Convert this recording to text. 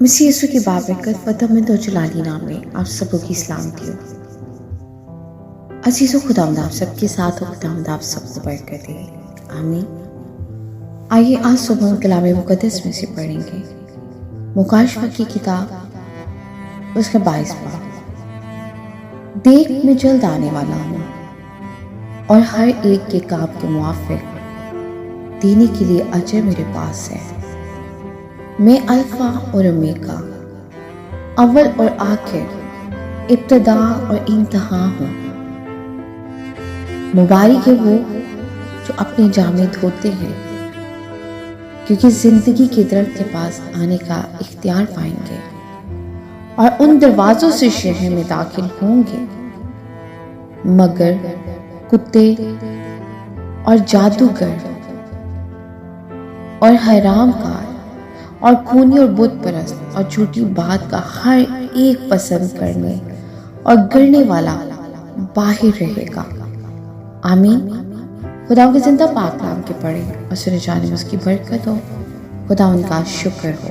मसीह यीशु की बाबरकत फ़तह तो जलाली नाम में आप सबों की सलामती हो। अजीज़ो खुदावंद आप सबके साथ हो। खुदावंद आप सबको बरकत दे, आमीन। आइए आज सुबह हम कलाम मुक़द्दस में से पढ़ेंगे मुकाशवा की किताब उसका 22 बाब। देख मैं जल्द आने वाला हूँ और हर एक के काम के मुआफ़िक देने के लिए अजर मेरे पास है। मैं अल्फा और ओमेगा, अव्वल और आखिर, इब्तदा और इंतहा हूँ। मुबारक है वो जो अपने जामे धोते हैं, क्योंकि जिंदगी के दरख्त के पास आने का इख्तियार पाएंगे और उन दरवाजों से शहर में दाखिल होंगे। मगर कुत्ते और जादूगर और हरामकार और खूनी और बुत परस्त और झूठी बात का हर एक पसंद करने और गिरने वाला बाहर रहेगा। आमीन। खुदा के जिंदा पाक नाम के पढ़े और सुने जाने में उसकी बरकत हो। खुदा उनका शुक्र हो।